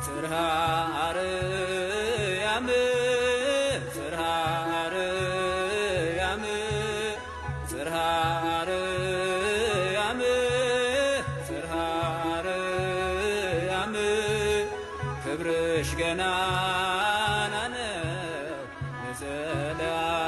ጽርሐ አርያም ጽርሐ አርያም ጽርሐ አርያም ጽርሐ አርያም ክብርሽ ገናና ነው ለዘለዓለም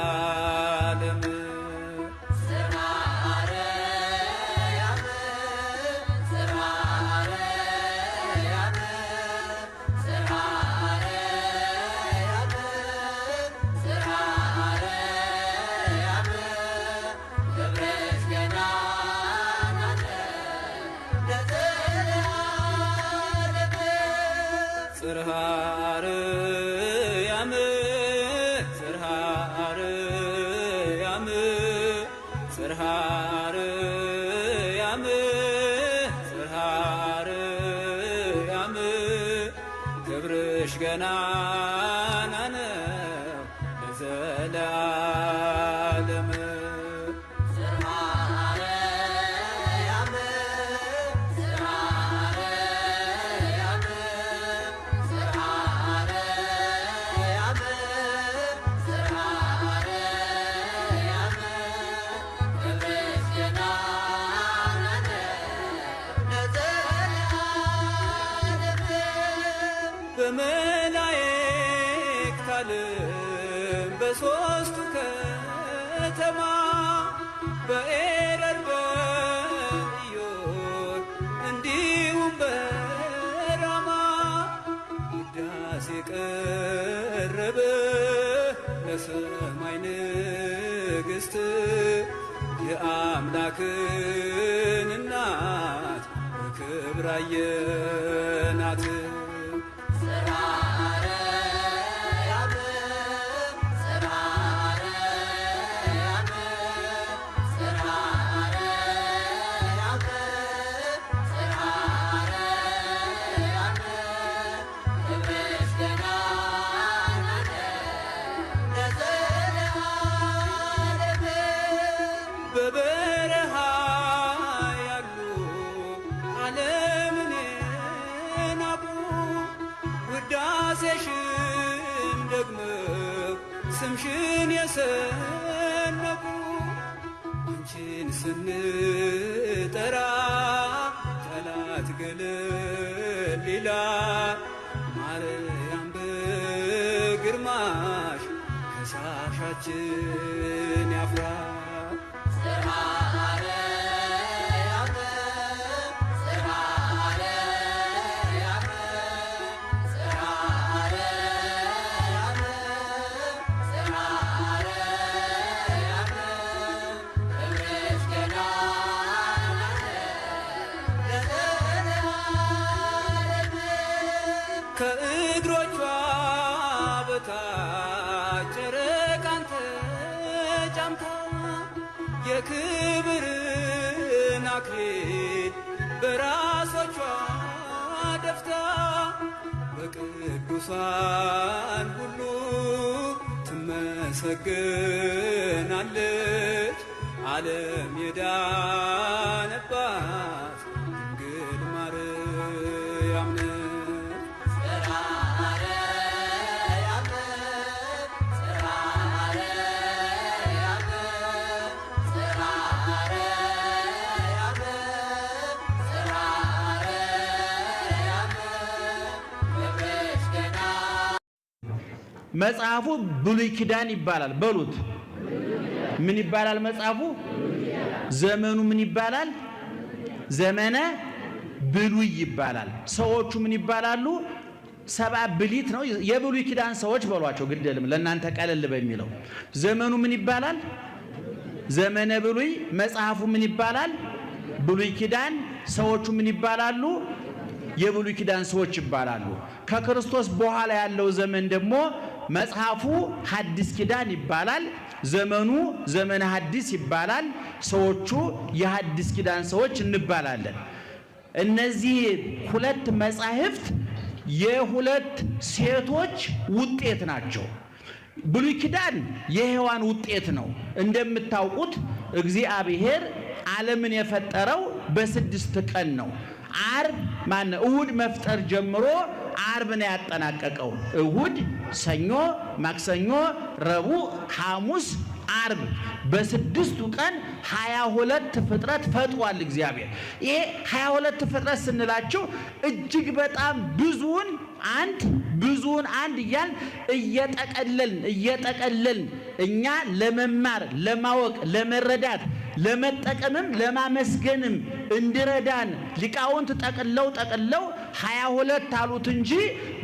ጽርሐ አርያም ጽርሐ አርያም ጽርሐ አርያም ጽርሐ አርያም ክብርሽ ገናና ነው ለዘለዓለም በመላእክት ዓለም በሦስቱ ከተማ በኤረር በኢዮር እንዲሁም በራማ ውዳሴ ቀረበ ለሰማይ ንግሥት የአምላክን እናት በክብር አየናት በበረሃ ያሉ ዓለምን የናቁ ውዳሴሽን ደግመው ስምሽን የሰነቁ አንቺን ስንጠራ ጠላት ገለል ይላል ማርያም በግርማሽ ከሳሻችን ያፍራል ከእግሮቿ በታች ጨረቃን ተጫምታ የክብርን አክሊል በራሶቿ ደፍታ በቅዱሳን ሁሉ ትመሰገናለች ዓለም የዳነባት ድንግል ማርያም ነች መጽሐፉ ብሉይ ኪዳን ይባላል በሉት ምን ይባላል መጽሐፉ ዘመኑ ምን ይባላል ዘመነ ብሉይ ይባላል ሰዎቹ ምን ይባላሉ ሰብአ ብሊት ነው የብሉይ ኪዳን ሰዎች በሏቸው ግድልም ለእናንተ ቀለል በሚለው ዘመኑ ምን ይባላል ዘመነ ብሉይ መጽሐፉ ምን ይባላል ብሉይ ኪዳን ሰዎቹ ምን ይባላሉ የብሉይ ኪዳን ሰዎች ይባላሉ ከክርስቶስ በኋላ ያለው ዘመን ደግሞ መጽሐፉ ሐዲስ ኪዳን ይባላል ዘመኑ ዘመነ ሐዲስ ይባላል ሰዎቹ የሐዲስ ኪዳን ሰዎች እንባላለን እነዚህ ሁለት መጻሕፍት የሁለት ሴቶች ውጤት ናቸው ብሉይ ኪዳን የሔዋን ውጤት ነው እንደምታውቁት እግዚአብሔር ዓለምን የፈጠረው በ6 ቀን ነው ዓርብ እሁድ መፍጠር ጀምሮ ዓርብ ነው ያጠናቀቀው። እሁድ፣ ሰኞ፣ ማክሰኞ፣ ረቡዕ፣ ሐሙስ፣ ዓርብ በስድስቱ ቀን 22 ፍጥረት ፈጥሯል እግዚአብሔር። ይሄ 22 ፍጥረት ስንላችሁ እጅግ በጣም ብዙውን አንድ እየጠቀለልን እኛ ለመማር ለማወቅ ለመረዳት ለመጠቀምም ለማመስገንም እንዲረዳን ሊቃውንት ጠቅለው 22 አሉት እንጂ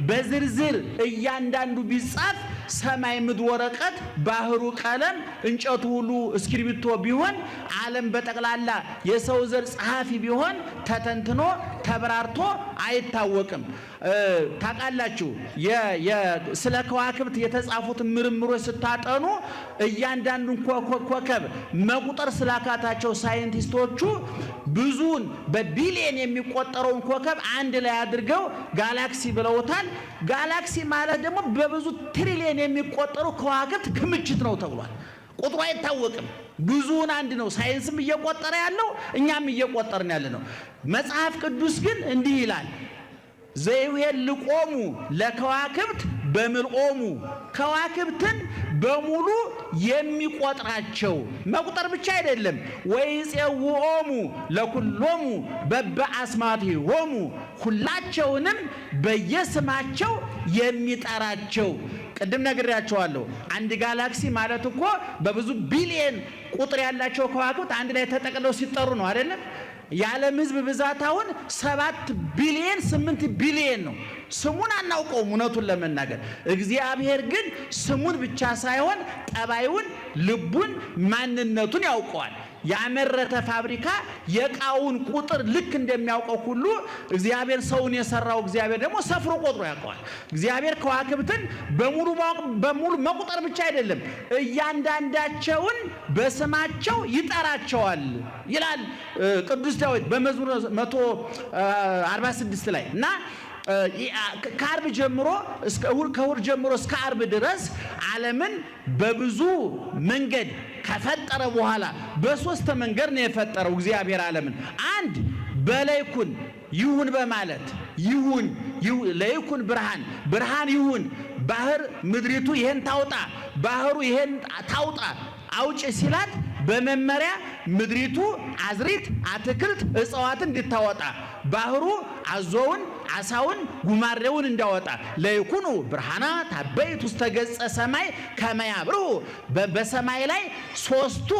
በዝርዝር እያንዳንዱ ቢጻፍ ሰማይ ምድር ወረቀት ባህሩ ቀለም እንጨቱ ሁሉ እስክሪብቶ ቢሆን ዓለም በጠቅላላ የሰው ዘር ጸሐፊ ቢሆን ተተንትኖ ተብራርቶ አይታወቅም። ታውቃላችሁ ስለ ከዋክብት የተጻፉትን ምርምሮች ስታጠኑ እያንዳንዱን ኮከብ መቁጠር ስላካታቸው ሳይንቲስቶቹ ብዙውን በቢሊየን የሚቆጠረውን ኮከብ አንድ ላይ አድርገው ጋላክሲ ብለውታል። ጋላክሲ ማለት ደግሞ በብዙ ትሪሊየን የሚቆጠሩ ከዋክብት ክምችት ነው ተብሏል። ቁጥሩ አይታወቅም። ብዙውን አንድ ነው። ሳይንስም እየቆጠረ ያለው እኛም እየቆጠርን ያለ ነው። መጽሐፍ ቅዱስ ግን እንዲህ ይላል፣ ዘይሄልቆሙ ለከዋክብት በምልኦሙ፣ ከዋክብትን በሙሉ የሚቆጥራቸው መቁጠር ብቻ አይደለም። ወይፄውኦሙ ለኩሎሙ በበአስማቲሆሙ፣ ሁላቸውንም በየስማቸው የሚጠራቸው። ቅድም ነግሬያቸዋለሁ። አንድ ጋላክሲ ማለት እኮ በብዙ ቢሊየን ቁጥር ያላቸው ከዋክብት አንድ ላይ ተጠቅለው ሲጠሩ ነው አይደለም? የዓለም ሕዝብ ብዛት አሁን 7 ቢሊየን 8 ቢሊየን ነው። ስሙን አናውቀውም እውነቱን ለመናገር። እግዚአብሔር ግን ስሙን ብቻ ሳይሆን ጠባዩን፣ ልቡን፣ ማንነቱን ያውቀዋል። ያመረተ ፋብሪካ የቃውን ቁጥር ልክ እንደሚያውቀው ሁሉ እግዚአብሔር ሰውን የሰራው እግዚአብሔር ደግሞ ሰፍሮ ቆጥሮ ያውቀዋል። እግዚአብሔር ከዋክብትን በሙሉ መቁጠር ብቻ አይደለም፣ እያንዳንዳቸውን በስማቸው ይጠራቸዋል ይላል ቅዱስ ዳዊት በመዝሙር 146 ላይ እና ከዓርብ ጀምሮ ከእሑድ ጀምሮ እስከ ዓርብ ድረስ ዓለምን በብዙ መንገድ ከፈጠረ በኋላ በሶስት መንገድ ነው የፈጠረው እግዚአብሔር ዓለምን። አንድ በለይኩን ይሁን በማለት ይሁን ለይኩን ብርሃን ይሁን፣ ባህር ምድሪቱ ይሄን ታውጣ፣ ባህሩ ይሄን ታውጣ አውጭ ሲላት በመመሪያ ምድሪቱ አዝሪት፣ አትክልት፣ እጽዋትን እንድታወጣ ባህሩ አዞውን፣ አሳውን፣ ጉማሬውን እንዳወጣ ለይኩኑ ብርሃናት አበይት ውስተ ገጸ ሰማይ ከመ ያብርሁ፣ በሰማይ ላይ ሶስቱ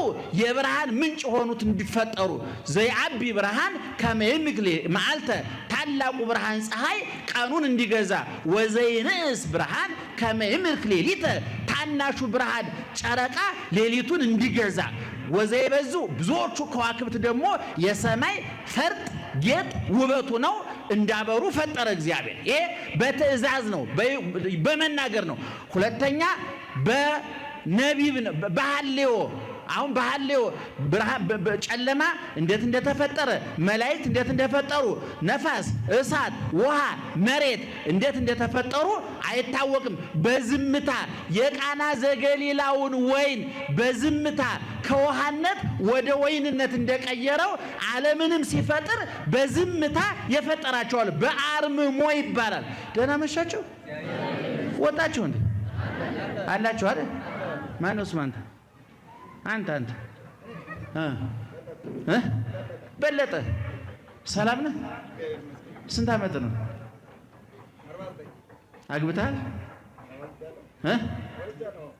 የብርሃን ምንጭ ሆኑት እንዲፈጠሩ ዘይአቢ ብርሃን ከመ ይምግል መዓልተ፣ ታላቁ ብርሃን ፀሐይ ቀኑን እንዲገዛ፣ ወዘይንእስ ብርሃን ከመ ይምልክ ሌሊተ፣ ታናሹ ብርሃን ጨረቃ ሌሊቱን እንዲገዛ፣ ወዘይበዙ ብዙዎቹ ከዋክብት ደግሞ የሰማይ ፈርጥ ጌጥ ውበቱ ነው እንዳበሩ ፈጠረ እግዚአብሔር። ይሄ በትእዛዝ ነው፣ በመናገር ነው። ሁለተኛ በነቢብ ነው፣ በሐሌዮ። አሁን በሐሌዮ ጨለማ እንዴት እንደተፈጠረ፣ መላእክት እንዴት እንደፈጠሩ፣ ነፋስ፣ እሳት፣ ውሃ፣ መሬት እንዴት እንደተፈጠሩ አይታወቅም። በዝምታ የቃና ዘገሊላውን ወይን በዝምታ ከውሃነት ወደ ወይንነት እንደቀየረው ዓለምንም ሲፈጥር በዝምታ የፈጠራቸዋል። በአርምሞ ይባላል። ደህና መሻችሁ? ወጣችሁ እንዴ? አላችሁ አይደል? ማነው ስማንተ? አንተ በለጠ ሰላም ነህ? ስንት ዓመት ነው? አግብተሃል?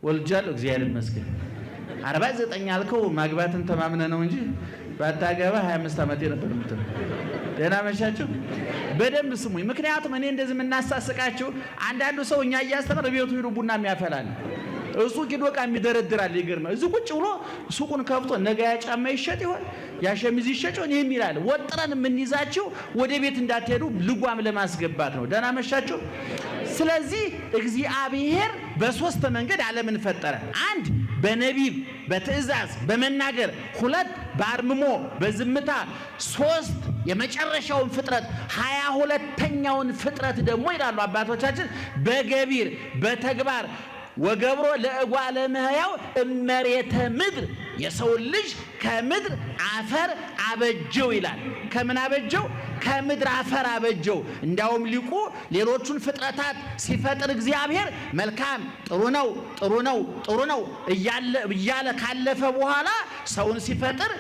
ወልጃለሁ። እግዚአብሔር ይመስገን። 49 አልከው ማግባትን ተማምነ ነው እንጂ ባታገባ 25 ዓመት ነበር የምትለው። ደህና መሻችሁ? በደንብ ስሙኝ። ምክንያቱም እኔ እንደዚህ የምናሳስቃችሁ አንዳንዱ ሰው እኛ እያስተማረ ቤቱ ሄዶ ቡና የሚያፈላል፣ እሱ ኪዶ ዕቃ የሚደረድራል። ይገርማል። እዚህ ቁጭ ብሎ ሱቁን ከፍቶ ነገ ያ ጫማ ይሸጥ ይሆን ያ ሸሚዝ ይሸጥ ይሆን የሚላል። ወጥረን የምንይዛችሁ ወደ ቤት እንዳትሄዱ ልጓም ለማስገባት ነው። ደህና መሻችሁ? ስለዚህ እግዚአብሔር በሶስት መንገድ ዓለምን ፈጠረ። አንድ በነቢብ በትእዛዝ በመናገር፣ ሁለት በአርምሞ በዝምታ፣ ሶስት የመጨረሻውን ፍጥረት 22ኛውን ፍጥረት ደግሞ ይላሉ አባቶቻችን በገቢር በተግባር ወገብሮ ለእጓለ እመሕያው እመሬተ ምድር፣ የሰው ልጅ ከምድር አፈር አበጀው ይላል። ከምን አበጀው? ከምድር አፈር አበጀው። እንዲያውም ሊቁ ሌሎቹን ፍጥረታት ሲፈጥር እግዚአብሔር መልካም ጥሩ ነው ጥሩ ነው ጥሩ ነው እያለ ካለፈ በኋላ ሰውን ሲፈጥር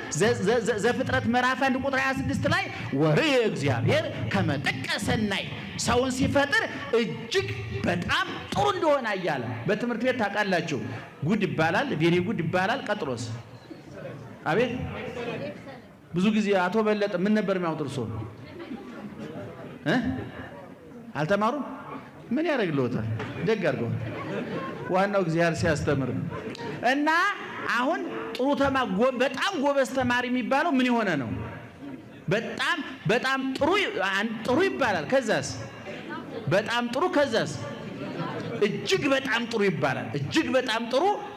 ዘፍጥረት ምዕራፍ 1 ቁጥር 26 ላይ ወርየ እግዚአብሔር ከመ ጥቀ ሰናይ ሰውን ሲፈጥር እጅግ በጣም ጥሩ እንደሆነ አያለ። በትምህርት ቤት ታውቃላችሁ ጉድ ይባላል፣ ቬሪ ጉድ ይባላል። ቀጥሎስ አቤት ብዙ ጊዜ አቶ በለጠ ምን ነበር የሚያወጡት? ሰው አልተማሩም? ምን ያደርግልዎታል? ደግ አድርገው። ዋናው እግዚአብሔር ሲያስተምር እና አሁን ጥሩ በጣም ጎበዝ ተማሪ የሚባለው ምን የሆነ ነው? በጣም ጥሩ ይባላል። ከዛስ በጣም ጥሩ፣ ከዛስ እጅግ በጣም ጥሩ ይባላል። እጅግ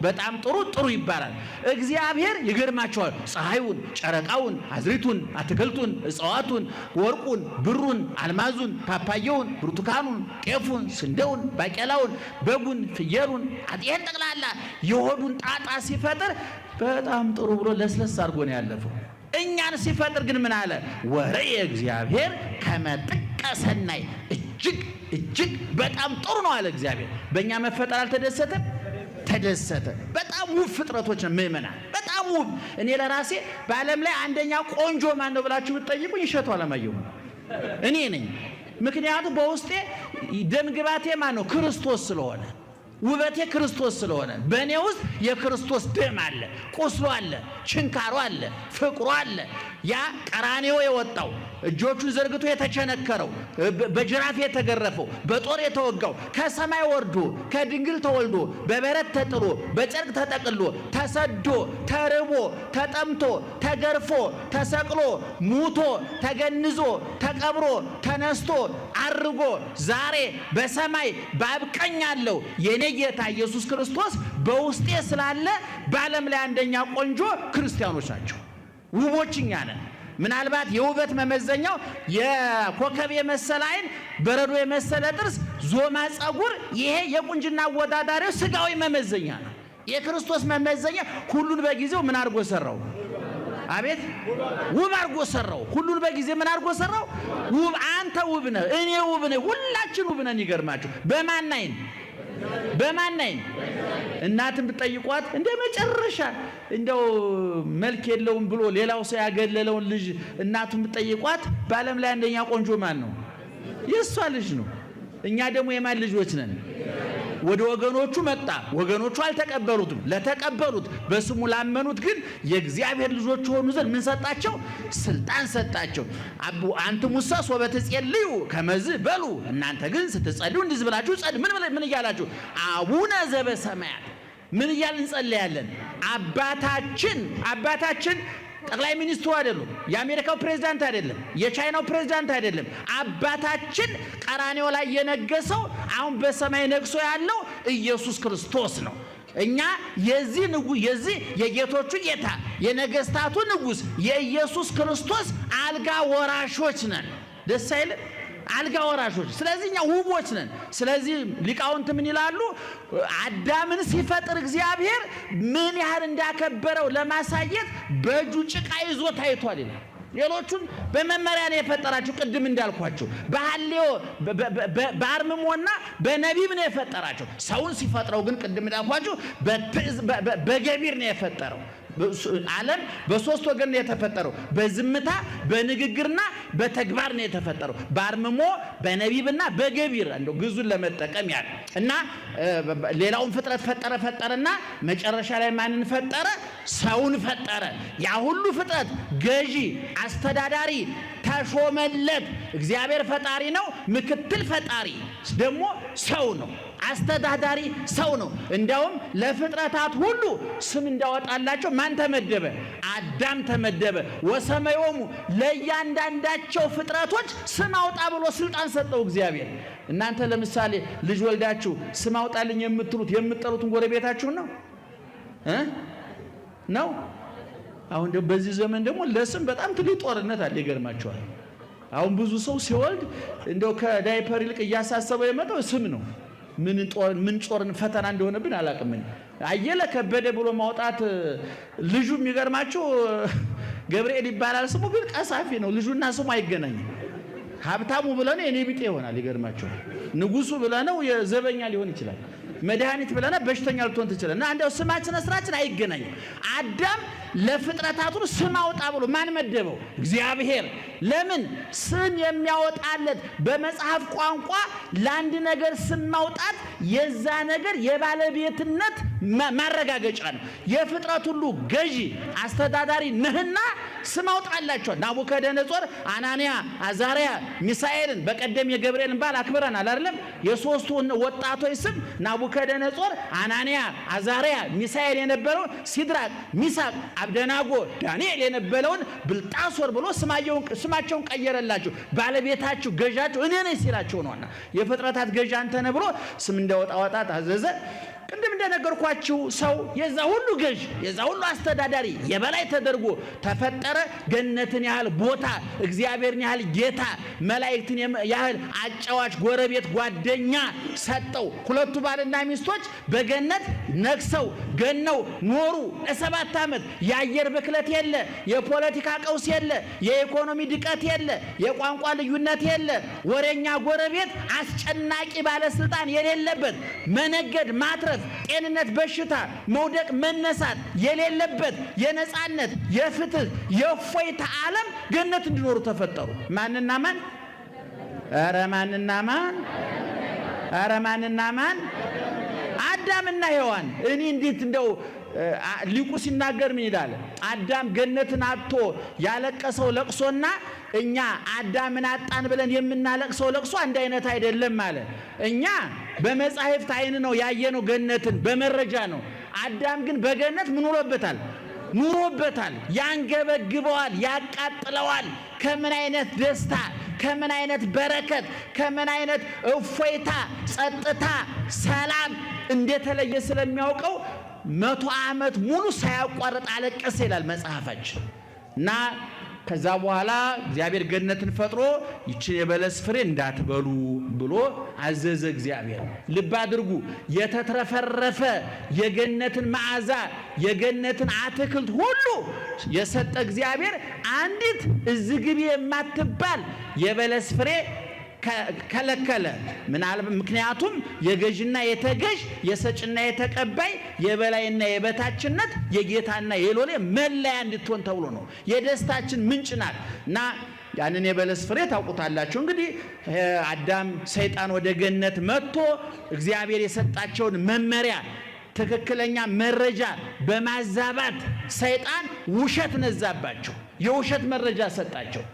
በጣም ጥሩ ይባላል። እግዚአብሔር ይገርማቸዋል። ፀሐዩን፣ ጨረቃውን፣ አዝሪቱን፣ አትክልቱን፣ እጽዋቱን፣ ወርቁን፣ ብሩን፣ አልማዙን፣ ፓፓየውን፣ ብርቱካኑን፣ ጤፉን፣ ስንዴውን፣ ባቄላውን፣ በጉን፣ ፍየሉን፣ አጤን ጠቅላላ የሆዱን ጣጣ ሲፈጥር በጣም ጥሩ ብሎ ለስለስ አድርጎ ነው ያለፈው። እኛን ሲፈጥር ግን ምን አለ? ወርየ እግዚአብሔር ከመ ጥቀ ሰናይ እጅግ በጣም ጥሩ ነው አለ እግዚአብሔር። በእኛ መፈጠር አልተደሰተም? ተደሰተ። በጣም ውብ ፍጥረቶች ነው ምእመናን፣ በጣም ውብ። እኔ ለራሴ በዓለም ላይ አንደኛ ቆንጆ ማን ነው ብላችሁ ብትጠይቁኝ እሸቱ አለማየሁ እኔ ነኝ። ምክንያቱም በውስጤ ደምግባቴ ማን ነው? ክርስቶስ ስለሆነ፣ ውበቴ ክርስቶስ ስለሆነ በእኔ ውስጥ የክርስቶስ ደም አለ፣ ቁስሉ አለ፣ ችንካሩ አለ፣ ፍቅሩ አለ። ያ ቀራኔው የወጣው እጆቹን ዘርግቶ የተቸነከረው በጅራፍ የተገረፈው በጦር የተወጋው ከሰማይ ወርዶ ከድንግል ተወልዶ በበረት ተጥሎ በጨርቅ ተጠቅሎ ተሰዶ ተርቦ ተጠምቶ ተገርፎ ተሰቅሎ ሙቶ ተገንዞ ተቀብሮ ተነስቶ አርጎ ዛሬ በሰማይ በአብ ቀኝ ያለው የኔ ጌታ ኢየሱስ ክርስቶስ በውስጤ ስላለ በዓለም ላይ አንደኛ ቆንጆ ክርስቲያኖች ናቸው። ውቦች እኛ ነን። ምናልባት የውበት መመዘኛው የኮከብ የመሰለ ዓይን፣ በረዶ የመሰለ ጥርስ፣ ዞማ ጸጉር፣ ይሄ የቁንጅና አወዳዳሪው ስጋዊ መመዘኛ ነው። የክርስቶስ መመዘኛ ሁሉን በጊዜው ምን አድርጎ ሰራው? አቤት ውብ አድርጎ ሰራው። ሁሉን በጊዜ ምን አድርጎ ሰራው? ውብ። አንተ ውብ ነህ፣ እኔ ውብ ነኝ፣ ሁላችን ውብ ነን። ይገርማችሁ በማን ዓይን? እናትን ብትጠይቋት እንደ መጨረሻ እንደው መልክ የለውም ብሎ ሌላው ሰው ያገለለውን ልጅ እናቱን ብትጠይቋት በዓለም ላይ አንደኛ ቆንጆ ማን ነው? የእሷ ልጅ ነው። እኛ ደግሞ የማን ልጆች ነን? ወደ ወገኖቹ መጣ፣ ወገኖቹ አልተቀበሉትም። ለተቀበሉት በስሙ ላመኑት ግን የእግዚአብሔር ልጆች ሆኑ ዘንድ ምን ሰጣቸው? ስልጣን ሰጣቸው። አንትሙሰ ሶበ ትጼልዩ ከመዝ በሉ፣ እናንተ ግን ስትጸልዩ እንዲህ ብላችሁ ጸልዩ። ምን እያላችሁ? አቡነ ዘበሰማያት። ምን እያልን እንጸልያለን? አባታችን ጠቅላይ ሚኒስትሩ አይደሉም፣ የአሜሪካው ፕሬዝዳንት አይደለም፣ የቻይናው ፕሬዝዳንት አይደለም። አባታችን ቀራኔው ላይ የነገሰው አሁን በሰማይ ነግሶ ያለው ኢየሱስ ክርስቶስ ነው። እኛ የዚህ የጌቶቹ ጌታ የነገስታቱ ንጉሥ የኢየሱስ ክርስቶስ አልጋ ወራሾች ነን። ደስ አይልም? አልጋ ወራሾች። ስለዚህ እኛ ውቦች ነን። ስለዚህ ሊቃውንት ምን ይላሉ? አዳምን ሲፈጥር እግዚአብሔር ምን ያህል እንዳከበረው ለማሳየት በእጁ ጭቃ ይዞ ታይቷል ይላል። ሌሎቹን በመመሪያ ነው የፈጠራቸው። ቅድም እንዳልኳቸው በሐሌዮ በአርምሞና በነቢብ ነው የፈጠራቸው። ሰውን ሲፈጥረው ግን ቅድም እንዳልኳቸው በገቢር ነው የፈጠረው። ዓለም በሶስት ወገን ነው የተፈጠረው። በዝምታ በንግግርና በተግባር ነው የተፈጠረው። በአርምሞ በነቢብና በገቢር እንደው ግዙን ለመጠቀም ያለ እና ሌላውን ፍጥረት ፈጠረና መጨረሻ ላይ ማንን ፈጠረ? ሰውን ፈጠረ። ያ ሁሉ ፍጥረት ገዢ፣ አስተዳዳሪ ተሾመለት። እግዚአብሔር ፈጣሪ ነው። ምክትል ፈጣሪ ደግሞ ሰው ነው። አስተዳዳሪ ሰው ነው። እንዲያውም ለፍጥረታት ሁሉ ስም እንዳወጣላቸው ማን ተመደበ? አዳም ተመደበ። ወሰመዮሙ ለእያንዳንዳቸው ፍጥረቶች ስም አውጣ ብሎ ስልጣን ሰጠው እግዚአብሔር። እናንተ ለምሳሌ ልጅ ወልዳችሁ ስም አውጣልኝ የምትጠሩትን ጎረቤታችሁን ነው። አሁን ደግሞ በዚህ ዘመን ደግሞ ለስም በጣም ትልቅ ጦርነት አለ። ይገርማቸዋል። አሁን ብዙ ሰው ሲወልድ እንደው ከዳይፐር ይልቅ እያሳሰበው የመጣው ስም ነው። ምን ጦርን ፈተና እንደሆነብን አላውቅም። አየለ ከበደ ብሎ ማውጣት ልጁ የሚገርማችሁ ገብርኤል ይባላል ስሙ፣ ግን ቀሳፊ ነው። ልጁና ስሙ አይገናኝም። ሀብታሙ ብለህ የኔ ቢጤ ይሆናል። ይገርማችኋል። ንጉሱ ብለህ የዘበኛ ሊሆን ይችላል። መድኃኒት ብለህ በሽተኛ ልትሆን ትችላለህ። እና እንደው ስማችን ስራችን አይገናኝም። አዳም ለፍጥረታቱ ስም አውጣ ብሎ ማን መደበው? እግዚአብሔር። ለምን ስም የሚያወጣለት? በመጽሐፍ ቋንቋ ለአንድ ነገር ስም ማውጣት የዛ ነገር የባለቤትነት ማረጋገጫ ነው። የፍጥረት ሁሉ ገዢ አስተዳዳሪ ነህና ስም አውጣላቸዋል። ናቡከደነጾር አናንያ፣ አዛርያ፣ ሚሳኤልን በቀደም የገብርኤልን በዓል አክብረናል አይደለም? የሶስቱ ወጣቶች ስም ናቡከደነጾር፣ አናንያ፣ አዛርያ፣ ሚሳኤል የነበረው ሲድራቅ፣ ሚሳቅ፣ አብደናጎ፣ ዳንኤል የነበረውን ብልጣሶር ብሎ ስማቸውን ቀየረላቸው። ባለቤታችሁ ገዣችሁ እኔ ነኝ ሲላቸው ነውና የፍጥረታት ገዣ አንተ ነህ ብሎ ስም እንዳወጣ ታዘዘ። ቅድም እንደነገርኳችሁ ሰው የዛ ሁሉ ገዥ የዛ ሁሉ አስተዳዳሪ የበላይ ተደርጎ ተፈጠረ። ገነትን ያህል ቦታ፣ እግዚአብሔርን ያህል ጌታ፣ መላእክትን ያህል አጫዋች ጎረቤት ጓደኛ ሰጠው። ሁለቱ ባልና ሚስቶች በገነት ነግሰው ገነው ኖሩ ለ7 ዓመት። የአየር ብክለት የለ፣ የፖለቲካ ቀውስ የለ፣ የኢኮኖሚ ድቀት የለ፣ የቋንቋ ልዩነት የለ፣ ወሬኛ ጎረቤት፣ አስጨናቂ ባለስልጣን የሌለበት፣ መነገድ ማትረፍ፣ ጤንነት፣ በሽታ፣ መውደቅ፣ መነሳት የሌለበት የነጻነት፣ የፍትህ፣ የእፎይታ ዓለም ገነት እንዲኖሩ ተፈጠሩ። ማንና ማን? ኧረ ማንና ማን? ኧረ ማንና ማን? አዳምና ሔዋን። እኔ እንዴት እንደው ሊቁ ሲናገር ምን ይላል? አዳም ገነትን አጥቶ ያለቀሰው ለቅሶና እኛ አዳምን አጣን ብለን የምናለቅሰው ለቅሶ አንድ አይነት አይደለም ማለት። እኛ በመጻሕፍት አይን ነው ያየነው ገነትን በመረጃ ነው። አዳም ግን በገነት ምን ኑሮበታል። ያንገበግበዋል፣ ያቃጥለዋል። ከምን አይነት ደስታ፣ ከምን አይነት በረከት፣ ከምን አይነት እፎይታ፣ ጸጥታ፣ ሰላም እንደተለየ ስለሚያውቀው 100 ዓመት ሙሉ ሳያቋርጥ አለቀሰ ይላል መጽሐፋችን። እና ከዛ በኋላ እግዚአብሔር ገነትን ፈጥሮ ይችን የበለስ ፍሬ እንዳትበሉ ብሎ አዘዘ እግዚአብሔር። ልብ አድርጉ፣ የተትረፈረፈ የገነትን መዓዛ የገነትን አትክልት ሁሉ የሰጠ እግዚአብሔር አንዲት እዚህ ግቢ የማትባል የበለስ ፍሬ ከለከለ። ምክንያቱም የገዥና የተገዥ የሰጭና የተቀባይ የበላይና የበታችነት የጌታና የሎሌ መለያ እንድትሆን ተብሎ ነው። የደስታችን ምንጭ ናት እና ያንን የበለስ ፍሬ ታውቁታላችሁ። እንግዲህ አዳም ሰይጣን ወደ ገነት መጥቶ እግዚአብሔር የሰጣቸውን መመሪያ ትክክለኛ መረጃ በማዛባት ሰይጣን ውሸት ነዛባቸው፣ የውሸት መረጃ ሰጣቸው።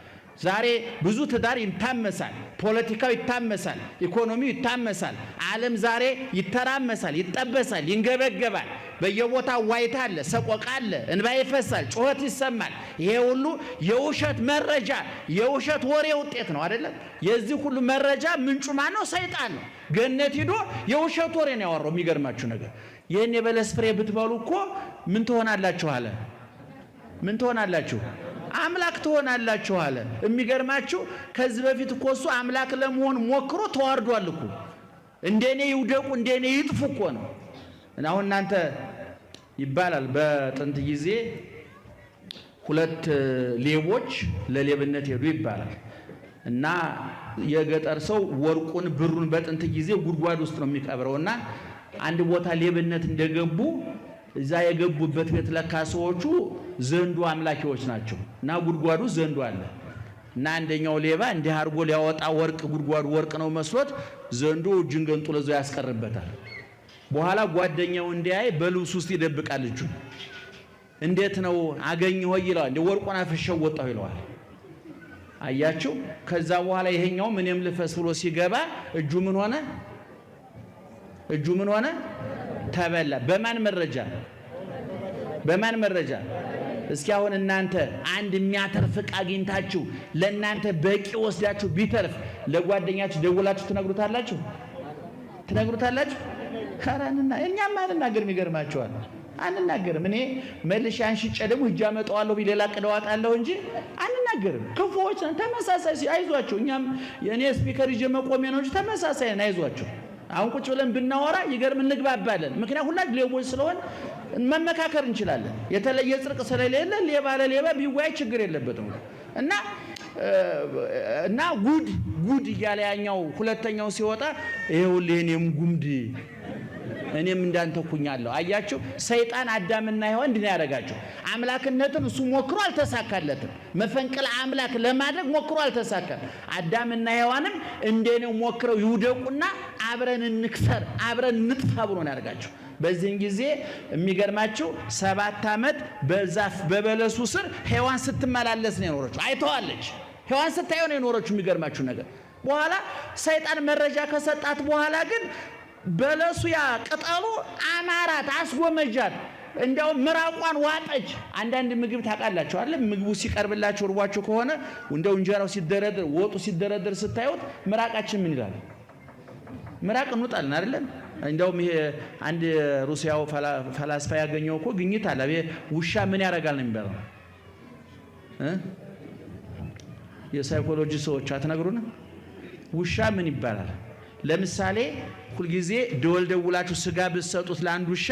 ዛሬ ብዙ ትዳር ይታመሳል፣ ፖለቲካው ይታመሳል፣ ኢኮኖሚው ይታመሳል። ዓለም ዛሬ ይተራመሳል፣ ይጠበሳል፣ ይንገበገባል። በየቦታው ዋይታ አለ፣ ሰቆቃ አለ፣ እንባ ይፈሳል፣ ጩኸት ይሰማል። ይሄ ሁሉ የውሸት መረጃ የውሸት ወሬ ውጤት ነው አይደለም? የዚህ ሁሉ መረጃ ምንጩ ማን ነው? ሰይጣን ነው። ገነት ሂዶ የውሸት ወሬ ነው ያወራው። የሚገርማችሁ ነገር ይህን የበለስ ፍሬ ብትበሉ እኮ ምን ትሆናላችሁ አለ። ምን ትሆናላችሁ? አምላክ ትሆናላችሁ አለ። የሚገርማችሁ ከዚህ በፊት እኮ እሱ አምላክ ለመሆን ሞክሮ ተዋርዷል እኮ። እንደኔ ይውደቁ እንደኔ ይጥፉ እኮ ነው። እና አሁን እናንተ ይባላል በጥንት ጊዜ 2 ሌቦች ለሌብነት ሄዱ ይባላል። እና የገጠር ሰው ወርቁን ብሩን በጥንት ጊዜ ጉድጓድ ውስጥ ነው የሚቀብረውና አንድ ቦታ ሌብነት እንደገቡ እዛ የገቡበት ቤት ለካ ሰዎቹ ዘንዶ አምላኪዎች ናቸው። እና ጉድጓዱ ዘንዶ አለ። እና አንደኛው ሌባ እንዲህ አድርጎ ሊያወጣ ወርቅ ጉድጓዱ ወርቅ ነው መስሎት ዘንዶ እጁን ገንጥሎ እዛው ያስቀርበታል። በኋላ ጓደኛው እንዲያይ በልብስ ውስጥ ይደብቃል እጁን። እንዴት ነው አገኘው ይለዋል። እንደ ወርቁን አፈሸው ወጣው ይለዋል። አያችሁ። ከዛ በኋላ ይሄኛው ምንም ልፈስ ብሎ ሲገባ እጁ ምን ሆነ? ተበላ። በማን መረጃ? እስኪ አሁን እናንተ አንድ የሚያተርፍ ዕቃ አግኝታችሁ ለእናንተ በቂ ወስዳችሁ ቢተርፍ ለጓደኛችሁ ደውላችሁ ትነግሩታላችሁ? ካራንና እኛም አንናገርም። ይገርማችኋል፣ አንናገርም። እኔ መልሼ አንሽጬ ደግሞ ሂጅ አመጣዋለሁ ቢሌላ ቅደዋጣለሁ እንጂ አንናገርም። ክፉዎች ነን። ተመሳሳይ አይዟችሁ። እኛም የኔ ስፒከር ይዤ መቆሜ ነው እንጂ ተመሳሳይ ነን። አይዟችሁ። አሁን ቁጭ ብለን ብናወራ ይገርም እንግባባለን። ምክንያቱም ሁላችን ሌቦች ስለሆን መመካከር እንችላለን። የተለየ ጽድቅ ስለሌለ ሌባ ለሌባ ቢወያይ ችግር የለበትም። እና እና ጉድ እያለ ያኛው ሁለተኛው ሲወጣ ይኸውልህ እኔም ጉምድ እኔም እንዳንተኩኛለሁ። አያችሁ ሰይጣን አዳምና ሔዋን እንዲህ ያደረጋቸው አምላክነትን እሱ ሞክሮ አልተሳካለትም። መፈንቅለ አምላክ ለማድረግ ሞክሮ አልተሳካም። አዳምና ሔዋንም እንደኔው ሞክረው ይውደቁና አብረን እንክሰር አብረን እንጥፋ ብሎ ነው ያደረጋቸው። በዚህን ጊዜ የሚገርማችሁ 7 ዓመት በዛፍ በበለሱ ስር ሔዋን ስትመላለስ ነው የኖረችው። አይተዋለች። ሔዋን ስታየው ነው የኖረችው። የሚገርማችሁ ነገር በኋላ ሰይጣን መረጃ ከሰጣት በኋላ ግን በለሱ ያ ቅጠሉ አማራት፣ አስጎመጃት። እንዲያውም ምራቋን ዋጠች። አንዳንድ ምግብ ታውቃላችሁ አይደል? ምግቡ ሲቀርብላችሁ እርቧችሁ ከሆነ እንደው እንጀራው ሲደረደር ወጡ ሲደረደር ስታዩት ምራቃችን ምን ይላል? ምራቅ እንውጣለን አይደለም? እንደውም ይሄ አንድ ሩሲያው ፈላስፋ ያገኘው እኮ ግኝት አለ። ውሻ ምን ያደርጋል ነው የሚባለው? የሳይኮሎጂ ሰዎች አትነግሩንም? ውሻ ምን ይባላል? ለምሳሌ ሁልጊዜ ደወል ደውላችሁ ስጋ ብትሰጡት ለአንድ ውሻ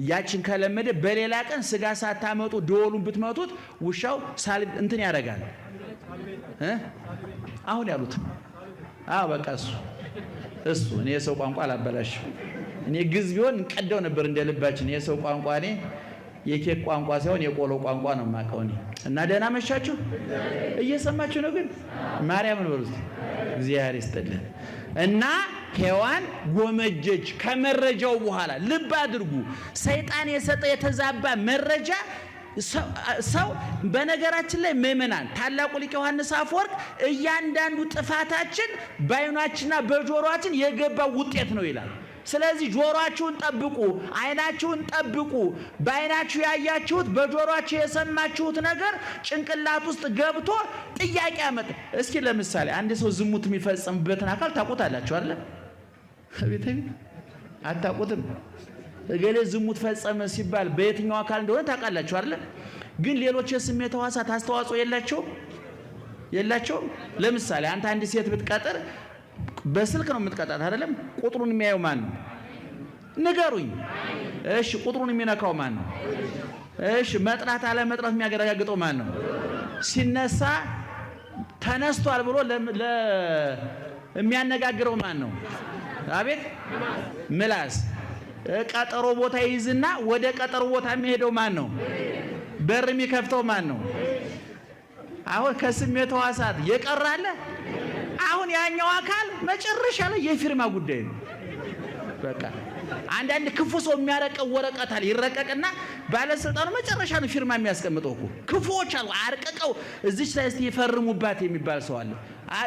ያችን ከለመደ በሌላ ቀን ስጋ ሳታመጡ ደወሉን ብትመቱት ውሻው እንትን ያደርጋል። አሁን ያሉት በቃ እሱ እኔ የሰው ቋንቋ አላበላሽም። እኔ ግዝ ቢሆን እንቀደው ነበር እንደ ልባችን። የሰው ቋንቋ እኔ የኬክ ቋንቋ ሳይሆን የቆሎ ቋንቋ ነው የማውቀው እኔ። እና ደህና መሻችሁ እየሰማችሁ ነው? ግን ማርያምን በሉት እግዚአብሔር ይስጥልን። እና ሔዋን ጎመጀች ከመረጃው በኋላ። ልብ አድርጉ፣ ሰይጣን የሰጠ የተዛባ መረጃ ሰው በነገራችን ላይ ምእመናን ታላቁ ሊቅ ዮሐንስ አፈወርቅ እያንዳንዱ ጥፋታችን በዓይናችንና በጆሮአችን የገባው ውጤት ነው ይላል። ስለዚህ ጆሮአችሁን ጠብቁ፣ ዓይናችሁን ጠብቁ። በዓይናችሁ ያያችሁት በጆሮአችሁ የሰማችሁት ነገር ጭንቅላት ውስጥ ገብቶ ጥያቄ ያመጣ። እስኪ ለምሳሌ አንድ ሰው ዝሙት የሚፈጽምበትን አካል ታውቁታላችሁ አይደል? ቤተሰብ አታውቁትም? እገሌ ዝሙት ፈጸመ ሲባል በየትኛው አካል እንደሆነ ታውቃላችሁ አይደል? ግን ሌሎች የስሜት ሕዋሳት አስተዋጽኦ የላቸውም? ለምሳሌ አንተ አንድ ሴት ብትቀጥር በስልክ ነው የምትቀጣት አይደለም? ቁጥሩን የሚያየው ማን ነው? ንገሩኝ። እሺ ቁጥሩን የሚነካው ማን ነው? እሺ መጥራት አለ መጥራት የሚያረጋግጠው ማን ነው? ሲነሳ ተነስቷል ብሎ የሚያነጋግረው ማን ነው? አቤት ምላስ። ቀጠሮ ቦታ ይይዝና ወደ ቀጠሮ ቦታ የሚሄደው ማን ነው? በር የሚከፍተው ማን ነው? አሁን ከስሜት ሕዋሳት የቀራለ አሁን ያኛው አካል መጨረሻ ላይ የፊርማ ጉዳይ ነው። በቃ አንዳንድ ክፉ ሰው የሚያረቀው ወረቀት አለ ይረቀቅና ባለስልጣኑ መጨረሻ ነው ፊርማ የሚያስቀምጠው እኮ። ክፉዎች አሉ አርቀቀው እዚች ላይ እስቲ ይፈርሙባት የሚባል ሰው አለ።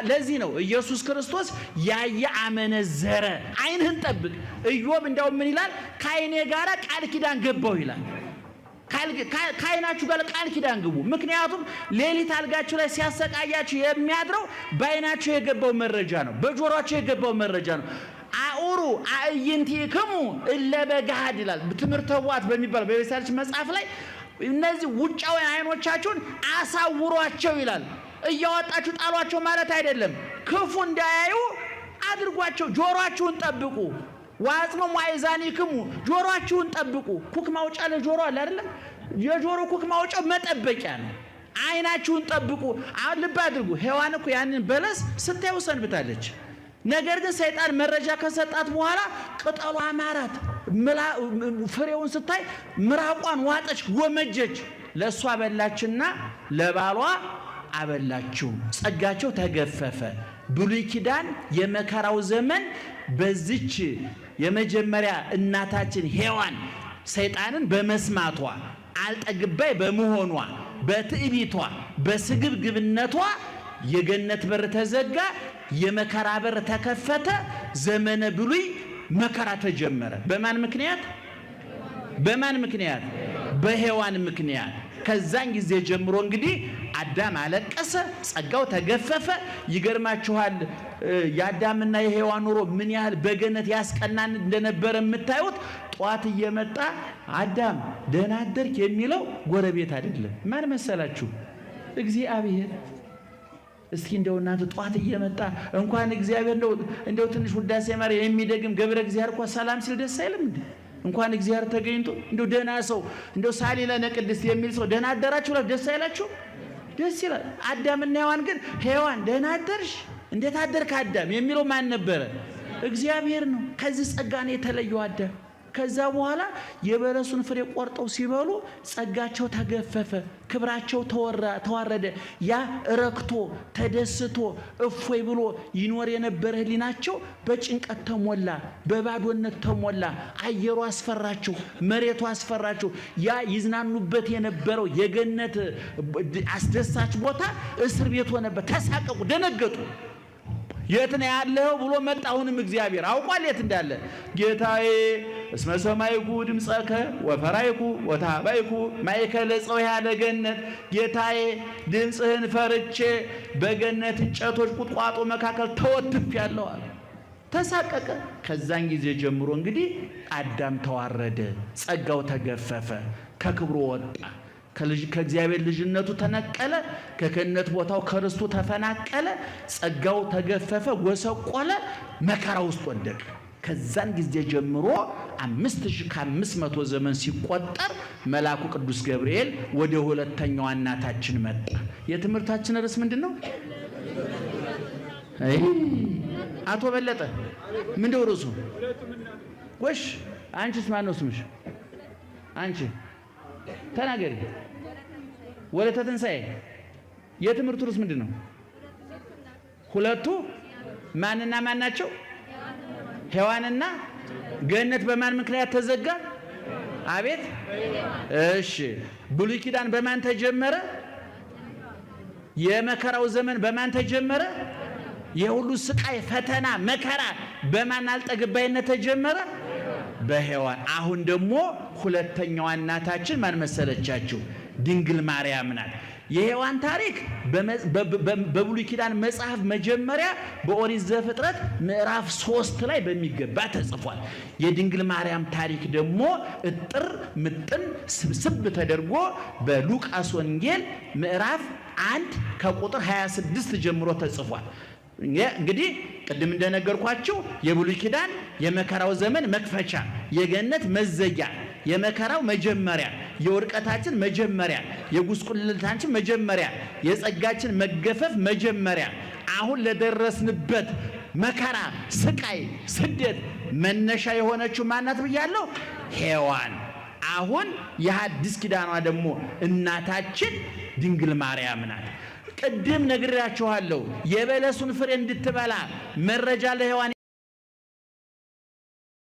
ለዚህ ነው ኢየሱስ ክርስቶስ ያየ አመነዘረ። ዓይንህን ጠብቅ። ኢዮብ እንዳውም ምን ይላል? ከዓይኔ ጋራ ቃል ኪዳን ገባው ይላል። ከዓይናችሁ ጋር ቃል ኪዳን ግቡ። ምክንያቱም ሌሊት አልጋችሁ ላይ ሲያሰቃያችሁ የሚያድረው በዓይናችሁ የገባው መረጃ ነው፣ በጆሮአችሁ የገባው መረጃ ነው። አኡሩ አዕይንቲክሙ እለ በገሃድ ይላል ትምህርተ ኅቡዓት በሚባል በቤሳልች መጽሐፍ ላይ እነዚህ ውጫዊ ዓይኖቻችሁን አሳውሯቸው ይላል። እያወጣችሁ ጣሏቸው ማለት አይደለም። ክፉ እንዳያዩ አድርጓቸው። ጆሮአችሁን ጠብቁ። ዋጽሙ አይዛኒክሙ ጆሮአችሁን ጠብቁ። ኩክ ማውጫ ለጆሮ አለ አይደለም? የጆሮ ኩክ ማውጫው መጠበቂያ ነው። ዓይናችሁን ጠብቁ። አሁን ልብ አድርጉ። ሔዋን እኮ ያንን በለስ ስታዩ ሰንብታለች። ነገር ግን ሰይጣን መረጃ ከሰጣት በኋላ ቅጠሉ አማራት። ፍሬውን ስታይ ምራቋን ዋጠች፣ ጎመጀች። ለእሷ አበላችና ለባሏ አበላችው። ጸጋቸው ተገፈፈ። ብሉይ ኪዳን የመከራው ዘመን በዚች የመጀመሪያ እናታችን ሔዋን ሰይጣንን በመስማቷ አልጠግባይ በመሆኗ በትዕቢቷ በስግብግብነቷ የገነት በር ተዘጋ፣ የመከራ በር ተከፈተ። ዘመነ ብሉይ መከራ ተጀመረ። በማን ምክንያት? በሔዋን ምክንያት። ከዛን ጊዜ ጀምሮ እንግዲህ አዳም አለቀሰ፣ ጸጋው ተገፈፈ። ይገርማችኋል የአዳምና የሔዋን ኑሮ ምን ያህል በገነት ያስቀናን እንደነበረ የምታዩት። ጧት እየመጣ አዳም ደህና አደርክ የሚለው ጎረቤት አይደለም። ማን መሰላችሁ? እግዚአብሔር። እስኪ እንደው እናንተ ጧት እየመጣ እንኳን እግዚአብሔር እንደው ትንሽ ውዳሴ ማርያም የሚደግም ገብረ እግዚአብሔር እንኳን ሰላም ሲል ደስ አይልም እንዴ? እንኳን እግዚአብሔር ተገኝቶ እንደው ደህና ሰው እንደው ሳሊ ለነ ቅድስት የሚል ሰው ደህና አደራችሁ ደስ አይላችሁ? ደስ ይላል። አዳምና ሔዋን ግን ሔዋን ደህና አደርሽ እንዴት አደርክ አዳም የሚለው ማን ነበረ? እግዚአብሔር ነው። ከዚህ ጸጋ ነው የተለየው አዳም። ከዛ በኋላ የበለሱን ፍሬ ቆርጠው ሲበሉ ጸጋቸው ተገፈፈ፣ ክብራቸው ተዋረደ። ያ ረክቶ ተደስቶ እፎይ ብሎ ይኖር የነበረ ህሊናቸው በጭንቀት ተሞላ፣ በባዶነት ተሞላ። አየሩ አስፈራቸው፣ መሬቱ አስፈራቸው። ያ ይዝናኑበት የነበረው የገነት አስደሳች ቦታ እስር ቤት ሆነበት። ተሳቀቁ፣ ደነገጡ። የት ነው ያለው ብሎ መጣ። አሁንም እግዚአብሔር አውቋል የት እንዳለ። ጌታዬ እስመ ሰማይኩ ድምፀከ ወፈራይኩ ወታባይኩ ማእከለ ዕፀዊሃ ለገነት። ጌታዬ ድምፅህን ፈርቼ በገነት እንጨቶች ቁጥቋጦ መካከል ተወትፌአለሁ አለ። ተሳቀቀ። ከዛን ጊዜ ጀምሮ እንግዲህ አዳም ተዋረደ፣ ጸጋው ተገፈፈ፣ ከክብሩ ወጣ። ከእግዚአብሔር ልጅነቱ ተነቀለ፣ ከክህነት ቦታው ከርስቱ ተፈናቀለ፣ ጸጋው ተገፈፈ፣ ጎሰቆለ፣ መከራ ውስጥ ወደቀ። ከዛን ጊዜ ጀምሮ 5500 ዘመን ሲቆጠር መልአኩ ቅዱስ ገብርኤል ወደ ሁለተኛዋ እናታችን መጣ። የትምህርታችን ርዕስ ምንድን ነው? አቶ በለጠ ምንድነው ርዕሱ? ጎሽ አንቺስ ማን ነው ስምሽ? አንቺ ተናገሪ። ወለተ ትንሣኤ። የትምህርቱ ርዕስ ምንድን ነው? ሁለቱ ማንና ማን ናቸው? ሔዋንና ገነት በማን ምክንያት ተዘጋ? አቤት። እሺ ብሉይ ኪዳን በማን ተጀመረ? የመከራው ዘመን በማን ተጀመረ? የሁሉ ስቃይ ፈተና መከራ በማን አልጠግባይነት ተጀመረ? በሔዋን። አሁን ደግሞ ሁለተኛዋ እናታችን ማን መሰለቻችሁ? ድንግል ማርያም ናት። የሔዋን ታሪክ በብሉይ ኪዳን መጽሐፍ መጀመሪያ በኦሪት ዘፍጥረት ምዕራፍ 3 ላይ በሚገባ ተጽፏል። የድንግል ማርያም ታሪክ ደግሞ እጥር ምጥን ስብስብ ተደርጎ በሉቃስ ወንጌል ምዕራፍ 1 ከቁጥር 26 ጀምሮ ተጽፏል። እንግዲህ ቅድም እንደነገርኳችሁ የብሉይ ኪዳን የመከራው ዘመን መክፈቻ፣ የገነት መዘጊያ፣ የመከራው መጀመሪያ፣ የውድቀታችን መጀመሪያ፣ የጉስቁልታችን መጀመሪያ፣ የጸጋችን መገፈፍ መጀመሪያ፣ አሁን ለደረስንበት መከራ፣ ስቃይ፣ ስደት መነሻ የሆነችው ማናት ብያለሁ? ሔዋን። አሁን የሐዲስ ኪዳኗ ደግሞ እናታችን ድንግል ማርያም ናት። ቅድም ነግሬያችኋለሁ። የበለሱን ፍሬ እንድትበላ መረጃ ለሔዋን